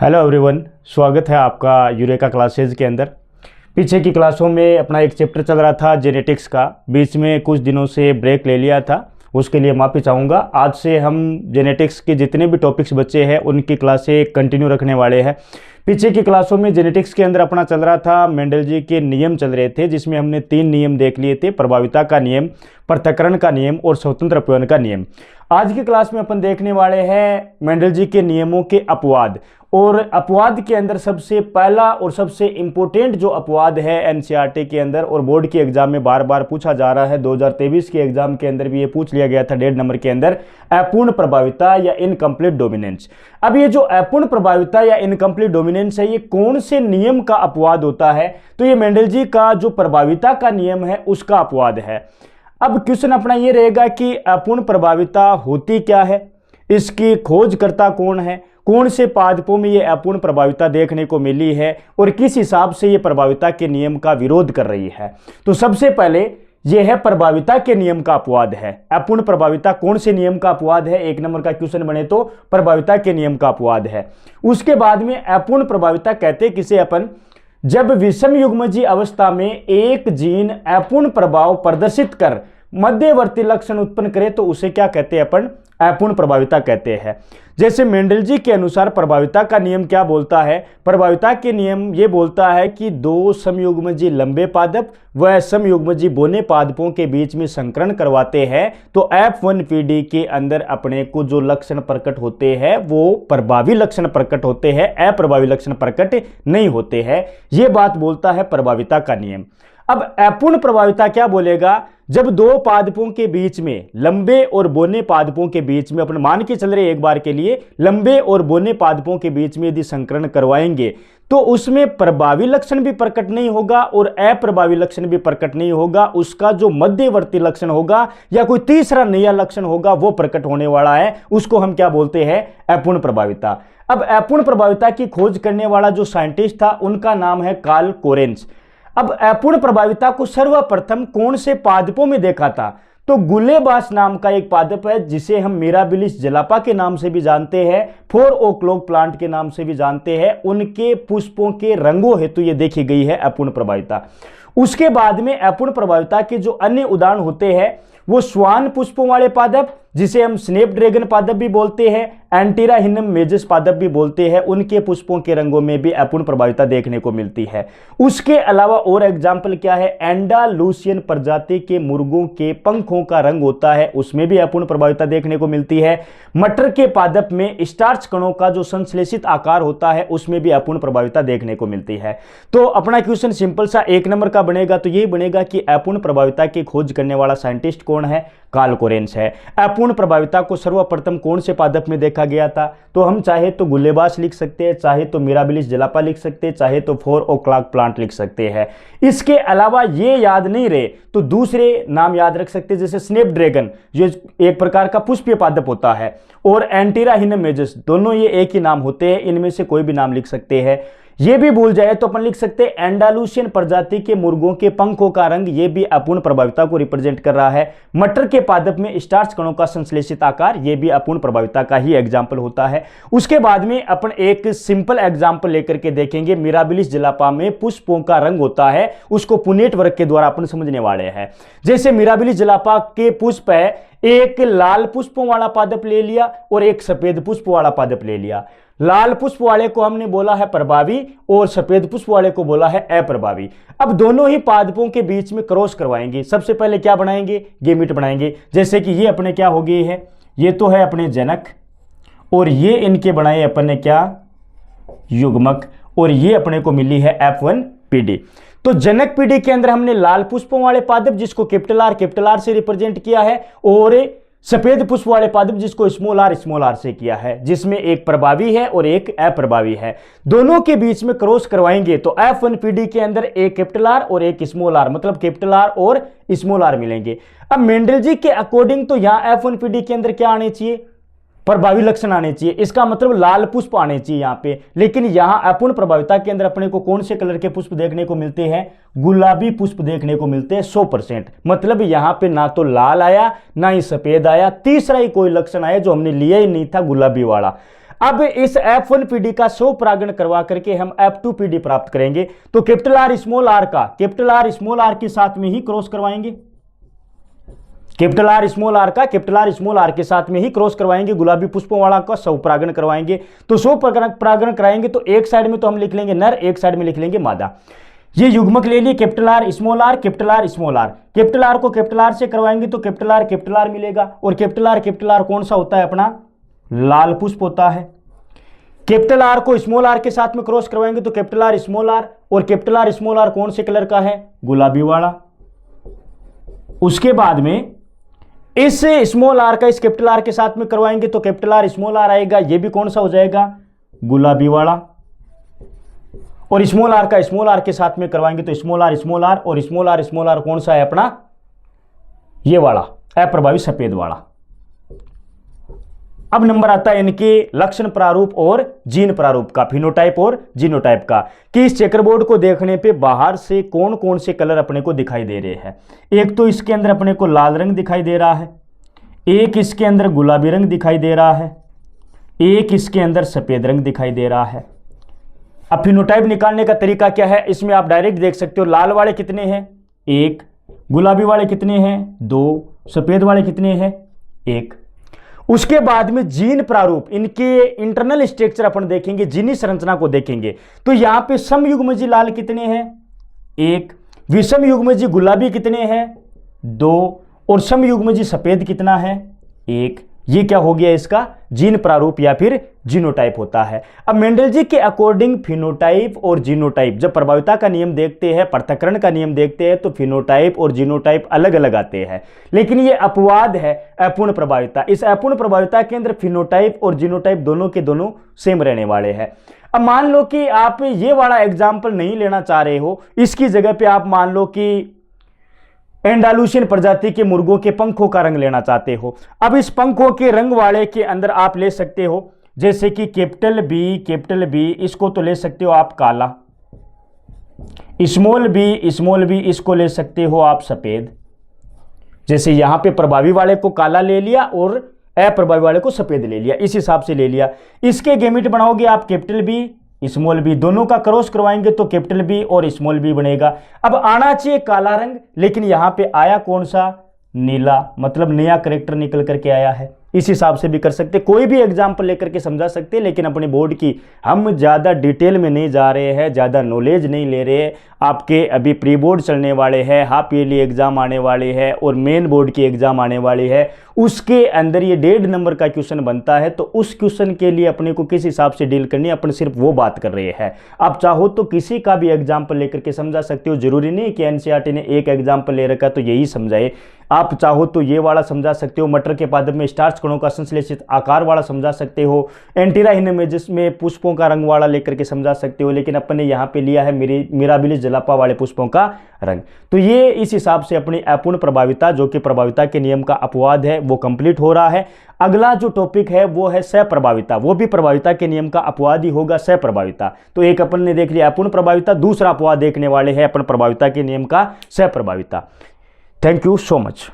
Hello everyone, स्वागत है आपका यूरेका क्लासेज के अंदर। पीछे की क्लासों में अपना एक चैप्टर चल रहा था जेनेटिक्स का, बीच में कुछ दिनों से ब्रेक ले लिया था, उसके लिए माफ़ी चाहूँगा। आज से हम जेनेटिक्स के जितने भी टॉपिक्स बचे हैं उनकी क्लासें कंटिन्यू रखने वाले हैं। पीछे की क्लासों में जेनेटिक्स के अंदर अपना चल रहा था, मेंडल जी के नियम चल रहे थे, जिसमें हमने 3 नियम देख लिए थे: प्रभाविता का नियम, पृथक्करण का नियम और स्वतंत्र अपव्यय का नियम। आज की क्लास में अपन देखने वाले हैं मेंडल जी के नियमों के अपवाद। और अपवाद के अंदर सबसे पहला और सबसे इंपॉर्टेंट जो अपवाद है एनसीईआरटी के अंदर और बोर्ड के एग्जाम में बार बार पूछा जा रहा है, 2023 के एग्जाम के अंदर भी ये पूछ लिया गया था 1.5 नंबर के अंदर, अपूर्ण प्रभाविता या इनकम्प्लीट डोमिनेंस। अब ये जो अपूर्ण प्रभाविता या इनकम्प्लीट डोमिनेंस है, ये कौन से नियम का अपवाद होता है? तो ये मेंडल जी का जो प्रभाविता का नियम है उसका अपवाद है। अब क्वेश्चन अपना ये रहेगा कि अपूर्ण प्रभाविता होती क्या है, इसकी खोजकर्ता कौन है, कौन से पादपों में ये अपूर्ण प्रभाविता देखने को मिली है और किस हिसाब से ये प्रभाविता के नियम का विरोध कर रही है। तो सबसे पहले ये है प्रभाविता के नियम का अपवाद है। अपूर्ण प्रभाविता कौन से नियम का अपवाद है? 1 नंबर का क्वेश्चन बने तो प्रभाविता के नियम का अपवाद है। उसके बाद में अपूर्ण प्रभाविता कहते किसे अपन? जब विषम युग्मजीय अवस्था में एक जीन अपूर्ण प्रभाव प्रदर्शित कर मध्यवर्ती लक्षण उत्पन्न करे तो उसे क्या कहते हैं अपन? अपूर्ण प्रभाविता कहते हैं। जैसे मेंडल जी के अनुसार प्रभाविता का नियम क्या बोलता है? प्रभाविता के नियम ये बोलता है कि 2 समयुग्मजीय लंबे पादप व समयुग्मजीय बोने पादपों के बीच में संकरण करवाते हैं तो F1PD के अंदर अपने को जो लक्षण प्रकट होते हैं वो प्रभावी लक्षण प्रकट होते हैं, अप्रभावी लक्षण प्रकट नहीं होते हैं। ये बात बोलता है प्रभाविता का नियम। अब अपूर्ण प्रभाविता क्या बोलेगा? जब 2 पादपों के बीच में, लंबे और बोने पादपों के बीच में, अपन मान के चल रहे एक बार के लिए, लंबे और बोने पादपों के बीच में यदि संकरण करवाएंगे तो उसमें प्रभावी लक्षण भी प्रकट नहीं होगा और अप्रभावी लक्षण भी प्रकट नहीं होगा। उसका जो मध्यवर्ती लक्षण होगा या कोई तीसरा नया लक्षण होगा वो प्रकट होने वाला है, उसको हम क्या बोलते हैं? अपूर्ण प्रभाविता। अब अपूर्ण प्रभाविता की खोज करने वाला जो साइंटिस्ट था उनका नाम है कार्ल कोरेंस। अब अपूर्ण प्रभाविता को सर्वप्रथम कौन से पादपों में देखा था? तो गुलेबास नाम का एक पादप है जिसे हम मिराबिलिस जलापा के नाम से भी जानते हैं, 4 ओक्लॉक प्लांट के नाम से भी जानते हैं। उनके पुष्पों के रंगों हेतु ये देखी गई है अपूर्ण प्रभाविता। उसके बाद में अपूर्ण प्रभाविता के जो अन्य उदाहरण होते हैं वो स्वान पुष्पों वाले पादप, जिसे हम स्नेप ड्रैगन पादप भी बोलते हैं, एंटीराहिनम मेजस पादप भी बोलते हैं, उनके पुष्पों के रंगों में भी अपूर्ण प्रभाविता देखने को मिलती है। उसके अलावा और एग्जाम्पल क्या है? एंडालूसियन प्रजाति के मुर्गों के पंखों का रंग होता है, उसमें भी अपूर्ण प्रभाविता देखने को मिलती है। मटर के पादप में स्टार्च कणों का जो संश्लेषित आकार होता है उसमें भी अपूर्ण प्रभाविता देखने को मिलती है। तो अपना क्वेश्चन सिंपल सा 1 नंबर का बनेगा, तो यही बनेगा कि अपूर्ण प्रभाविता की खोज करने वाला साइंटिस्ट कौन है? कार्ल कोरेंस है। अपूर्ण प्रभाविता को सर्वप्रथम कौन से पादप में देखा गया था? तो हम चाहे तो गुलेबास लिख सकते हैं, चाहे तो मिराबिलिस जलापा लिख सकते हैं, चाहे तो 4 ओक्लॉक प्लांट लिख सकते हैं। इसके अलावा ये याद नहीं रहे तो दूसरे नाम याद रख सकते हैं, जैसे स्नेप ड्रैगन जो एक प्रकार का पुष्पीय पादप होता है, और एंटीराहिनम मेजस, दोनों ये एक ही नाम होते हैं, इनमें से कोई भी नाम लिख सकते हैं। ये भी भूल जाए तो अपन लिख सकते हैं एंडालूसियन प्रजाति के मुर्गों के पंखों का रंग, ये भी अपूर्ण प्रभाविता को रिप्रेजेंट कर रहा है। मटर के पादप में स्टार्च कणों का संश्लेषित आकार, ये भी अपूर्ण प्रभाविता का ही एग्जाम्पल होता है। उसके बाद में अपन एक सिंपल एग्जाम्पल लेकर के देखेंगे। मिराबिलिस जलापा में पुष्पों का रंग होता है, उसको पुनेट वर्ग के द्वारा अपन समझने वाले हैं। जैसे मिराबिलिस जलापा के पुष्प है, एक लाल पुष्पों वाला पादप ले लिया और एक सफेद पुष्प वाला पादप ले लिया। लाल पुष्प वाले को हमने बोला है प्रभावी और सफेद पुष्प वाले को बोला है अप्रभावी। अब दोनों ही पादपों के बीच में क्रॉस करवाएंगे। सबसे पहले क्या बनाएंगे? गेमीट बनाएंगे। जैसे कि ये अपने क्या हो गए हैं, ये तो है अपने जनक, और ये इनके बनाए अपन ने क्या? युग्मक, और ये अपने को मिली है F1PD। तो जनक पीढ़ी के अंदर हमने लाल पुष्पों वाले पादप जिसको कैपिटल आर से रिप्रेजेंट किया है, और सफेद पुष्प वाले पादप जिसको स्मॉल आर से किया है, जिसमें एक प्रभावी है और एक अप्रभावी है। दोनों के बीच में क्रॉस करवाएंगे तो F1PD के अंदर एक कैपिटल आर और एक स्मॉल आर, मतलब कैपिटल आर और स्मॉल आर मिलेंगे। अब मेंडल जी के अकॉर्डिंग तो यहां F1PD के अंदर क्या आने चाहिए? प्रभावी लक्षण आने चाहिए, इसका मतलब लाल पुष्प आने चाहिए यहाँ पे। लेकिन यहाँ अपूर्ण प्रभाविता के अंदर अपने को कौन से कलर के पुष्प देखने को मिलते हैं? गुलाबी पुष्प देखने को मिलते हैं 100%। मतलब यहाँ पे ना तो लाल आया ना ही सफेद आया, तीसरा ही कोई लक्षण आया जो हमने लिया ही नहीं था, गुलाबी वाला। अब इस F1PD का 100 परागण करवा करके हम F2PD प्राप्त करेंगे। तो कैपिटल आर स्मॉल आर का कैपिटल आर स्मॉल आर के साथ में ही क्रॉस करवाएंगे, कैपिटल आर स्मॉल आर का कैपिटल आर स्मॉल आर के साथ में ही क्रॉस करवाएंगे, गुलाबी पुष्पों वाला का 100 परागण करवाएंगे। तो 100 परागण कराएंगे तो एक साइड में तो हम लिख लेंगे नर, एक साइड में लिख लेंगे मादा। ये युग्मक ले लिए capital R small R, capital R small R. Capital R को कैपिटल आर से करवाएंगे तो कैपिटल आर मिलेगा, और कैपिटल आर कौन सा होता है अपना, लाल पुष्प होता है। कैपिटल आर को स्मॉल आर के साथ में क्रॉस करवाएंगे तो कैपिटल आर स्मॉल आर, और कैपिटल आर स्मॉल आर कौन से कलर का है, गुलाबी वाला। उसके बाद में इस स्मॉल आर का इस कैपिटल आर के साथ में करवाएंगे तो कैपिटल आर स्मॉल आर आएगा, ये भी कौन सा हो जाएगा, गुलाबी वाला। और स्मॉल आर का स्मॉल आर के साथ में करवाएंगे तो स्मॉल आर और स्मॉल आर कौन सा है अपना, ये वाला अप्रभावी सफेद वाला। अब नंबर आता है इनके लक्षण प्रारूप और जीन प्रारूप का, फिनोटाइप और जीनोटाइप का, कि इस चेकरबोर्ड को देखने पे बाहर से कौन कौन से कलर अपने को दिखाई दे रहे हैं। एक तो इसके अंदर अपने को लाल रंग दिखाई दे रहा है, एक इसके अंदर गुलाबी रंग दिखाई दे रहा है, एक इसके अंदर सफेद रंग दिखाई दे रहा है। अब फिनोटाइप निकालने का तरीका क्या है, इसमें आप डायरेक्ट देख सकते हो, लाल वाले कितने हैं, एक, गुलाबी वाले कितने हैं, दो, सफेद वाले कितने हैं, एक। उसके बाद में जीन प्रारूप, इनके इंटरनल स्ट्रक्चर अपन देखेंगे, जीनी संरचना को देखेंगे। तो यहां पे समयुग्मजी लाल कितने हैं, एक, विषम युग्मजी गुलाबी कितने हैं, दो, और समयुग्मजी सफेद कितना है, एक। ये क्या हो गया, इसका जीन प्रारूप या फिर जीनोटाइप होता है। अब मेंडल जी के अकॉर्डिंग फिनोटाइप और जीनोटाइप, जब प्रभाविता का नियम देखते हैं, पृथक्करण का नियम देखते हैं, तो फिनोटाइप और जीनोटाइप अलग अलग आते हैं। लेकिन ये अपवाद है अपूर्ण प्रभाविता। इस अपूर्ण प्रभाविता के अंदर फिनोटाइप और जीनोटाइप दोनों के दोनों सेम रहने वाले हैं। अब मान लो कि आप ये वाला एग्जाम्पल नहीं लेना चाह रहे हो, इसकी जगह पे आप मान लो कि एंडालुसियन प्रजाति के मुर्गों के पंखों का रंग लेना चाहते हो। अब इस पंखों के रंग वाले के अंदर आप ले सकते हो, जैसे कि कैपिटल बी, इसको तो ले सकते हो आप काला, स्मॉल बी इसको ले सकते हो आप सफेद। जैसे यहां पे प्रभावी वाले को काला ले लिया और अप्रभावी वाले को सफेद ले लिया, इस हिसाब से ले लिया। इसके गेमिट बनाओगे आप कैपिटल बी स्मॉल बी, दोनों का क्रॉस करवाएंगे तो कैपिटल बी और स्मॉल बी बनेगा। अब आना चाहिए काला रंग, लेकिन यहां पे आया कौन सा, नीला, मतलब नया करेक्टर निकल करके आया है। इस हिसाब से भी कर सकते, कोई भी एग्जाम्पल लेकर के समझा सकते, लेकिन अपने बोर्ड की हम ज़्यादा डिटेल में नहीं जा रहे हैं, ज़्यादा नॉलेज नहीं ले रहे हैं। आपके अभी प्री बोर्ड चलने वाले हैं, हाफ ईयरली एग्जाम आने वाले हैं और मेन बोर्ड की एग्जाम आने वाली है, उसके अंदर ये 1.5 नंबर का क्वेश्चन बनता है। तो उस क्वेश्चन के लिए अपने को किस हिसाब से डील करनी है, अपन सिर्फ वो बात कर रहे हैं। आप चाहो तो किसी का भी एग्जाम्पल लेकर के समझा सकते हो, जरूरी नहीं कि एनसीईआरटी ने एक एग्जाम्पल ले रखा तो यही समझाए। आप चाहो तो ये वाला समझा सकते हो, मटर के पादप में स्टार्च कणों का संश्लेषित आकार वाला समझा सकते हो, एंटीरा हिनेमेजिस में पुष्पों का रंग वाला लेकर के समझा सकते हो, लेकिन अपन ने यहाँ पे लिया है मिराबिलिस जलापा वाले पुष्पों का रंग। तो ये इस हिसाब से अपनी अपूर्ण प्रभाविता, जो कि प्रभाविता के नियम का अपवाद है, वो कंप्लीट हो रहा है। अगला जो टॉपिक है वो है सप्रभाविता, वो भी प्रभाविता के नियम का अपवाद ही होगा, सप्रभाविता। तो एक अपन ने देख लिया अपूर्ण प्रभाविता, दूसरा अपवाद देखने वाले हैं अपन प्रभाविता के नियम का सप्रभाविता। Thank you so much.